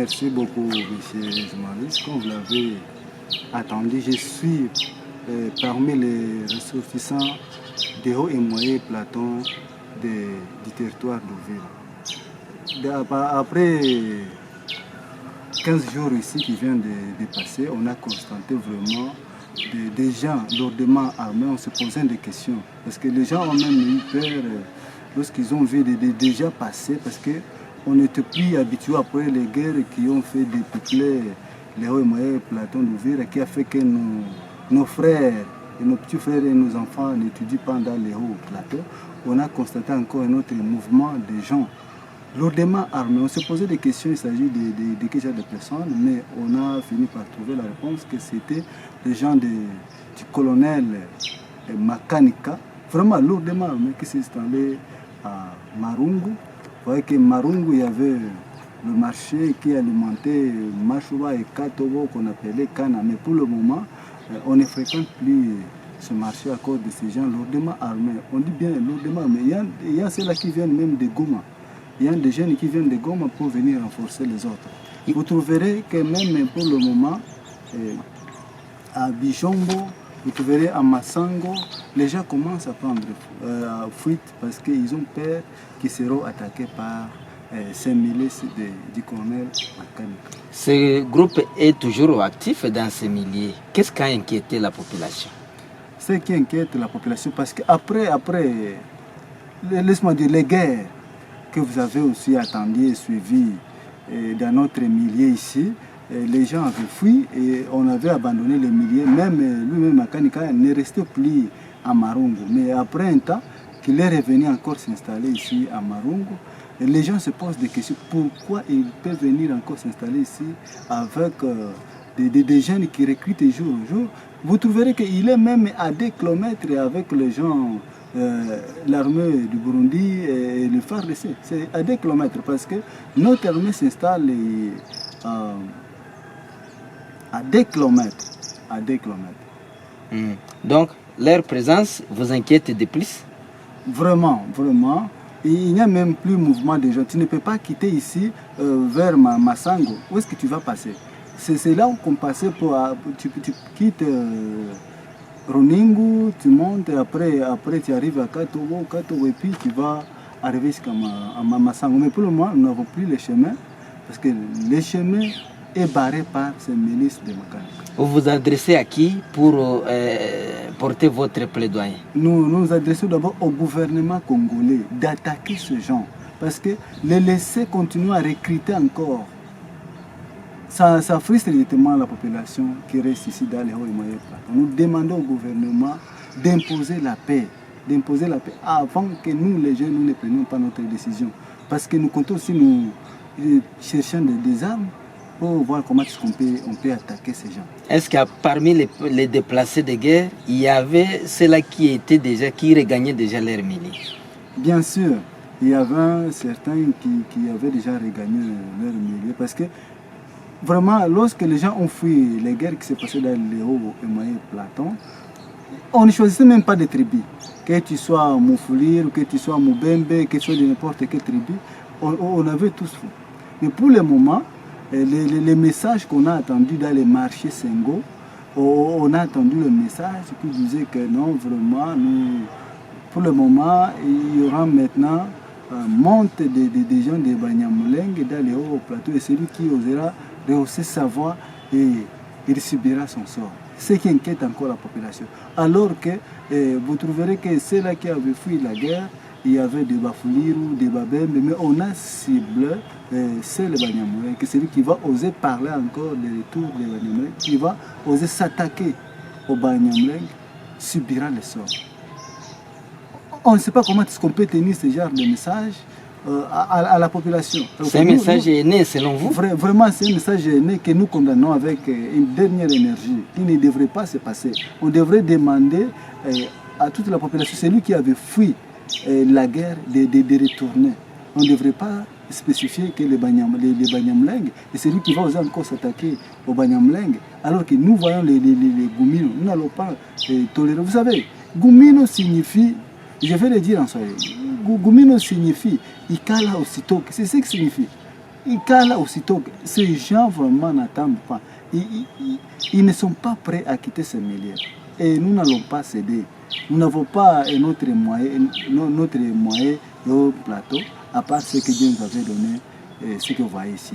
Merci beaucoup, monsieur journaliste. Comme vous l'avez attendu, je suis parmi les ressortissants des hauts et moyens platons du territoire d'Ouvira. Après 15 jours ici qui viennent de passer, on a constaté vraiment des gens lourdement armés. On se posait des questions. Parce que les gens ont même eu peur lorsqu'ils ont vu des gens passer. Parce qu'on n'était plus habitué après les guerres qui ont fait dépeupler les hauts et moyens platons d'Ouvira, qui a fait que nos frères, et nos petits frères et nos enfants n'étudient pas dans les hauts plateaux. On a constaté encore un autre mouvement de gens lourdement armés. On se posait des questions, il s'agit de quel genre de personnes, mais on a fini par trouver la réponse que c'était les gens du colonel Makanika, vraiment lourdement armés, qui s'est installé à Marungu. Vous voyez que Marungu, il y avait le marché qui alimentait Machoua et Katobo qu'on appelait Kana, mais pour le moment, on ne fréquente plus ce marché à cause de ces gens lourdement armés. On dit bien lourdement armés. Il y a ceux-là qui viennent même de Goma. Il y a des jeunes qui viennent de Goma pour venir renforcer les autres. Vous trouverez que même pour le moment, à Bijombo, vous trouverez à Massango, les gens commencent à prendre fuite parce qu'ils ont peur qu'ils seront attaqués par ces milices du colonel Makanika. Ce groupe est toujours actif dans ces milliers. Qu'est-ce qui a inquiété la population? Ce qui inquiète la population, parce qu'après, laisse-moi dire, les guerres que vous avez aussi attendues et suivies dans notre millier ici, les gens avaient fui et on avait abandonné les milliers. Même lui-même, Makanika, ne restait plus à Marungu. Mais après un temps, qu'il est revenu encore s'installer ici à Marungu, et les gens se posent des questions. Pourquoi il peut venir encore s'installer ici avec des jeunes qui recrutent jour au jour? Vous trouverez qu'il est même à 2 kilomètres avec les gens, l'armée du Burundi et le FARDC. C'est à 2 kilomètres parce que notre armée s'installe à 2 kilomètres. À 2 kilomètres. Donc, leur présence vous inquiète de plus? Vraiment, vraiment. Il n'y a même plus mouvement de gens. Tu ne peux pas quitter ici vers Massango. Où est-ce que tu vas passer? C'est là qu'on passait tu quittes Roningu, tu montes, après tu arrives à Katobo, et puis tu vas arriver jusqu'à Massango. Mais pour le moment, nous n'avons plus le chemin, parce que le chemin est barré par ces milices de Makanika. Vous vous adressez à qui pour porter votre plaidoyer? Nous nous adressons d'abord au gouvernement congolais d'attaquer ce genre, parce que les laisser continuer à recruter encore, ça frustre directement la population qui reste ici dans les hauts et moyens plateaux. Nous demandons au gouvernement d'imposer la paix avant que nous, les jeunes, nous ne prenions pas notre décision. Parce que nous comptons aussi nous chercher des armes pour voir comment on peut attaquer ces gens. Est-ce que parmi les déplacés de guerre, il y avait ceux-là qui regagnaient déjà leur millier? Bien sûr, il y avait certains qui avaient déjà regagné leur millier parce que vraiment, lorsque les gens ont fui les guerres qui s'est passées dans les hauts et moyens platons, on ne choisissait même pas de tribus. Que tu sois Moufulir, que tu sois Moubembe, que tu sois de n'importe quelle tribu, on avait tous fui. Mais pour le moment, les messages qu'on a entendus dans les marchés Sengo, on a entendu le message qui disait que non, vraiment, pour le moment, il y aura maintenant monte des gens de Banyamulenge dans les hauts plateaux et celui qui osera rehausser sa voix et il subira son sort. Ce qui inquiète encore la population. Alors que vous trouverez que ceux-là qui avaient fui la guerre, il y avait des Bafouliru, des Babembe, mais on a ciblé c'est le Banyamulenge, que celui qui va oser parler encore des retours des Banyamulenge, qui va oser s'attaquer au Banyamulenge, subira le sort. On ne sait pas comment est-ce qu'on peut tenir ce genre de message à la population. C'est un message aîné selon vous? Vraiment, c'est un message aîné que nous condamnons avec une dernière énergie qui ne devrait pas se passer. On devrait demander à toute la population, celui qui avait fui la guerre, de retourner. On ne devrait pas spécifier que les Banyamulenge et celui qui va oser encore s'attaquer aux Banyamulenge, alors que nous voyons les Goumino, nous n'allons pas tolérer. Vous savez, Goumino signifie, je vais le dire en swahili, Goumino signifie Ikala aussitôt, c'est ce que signifie. Ikala aussitôt, ces gens vraiment n'attendent pas. Ils ne sont pas prêts à quitter ces milieux. Et nous n'allons pas céder. Nous n'avons pas notre moyen au plateau, à part ce que Dieu nous avait donné, ce que vous voyez ici.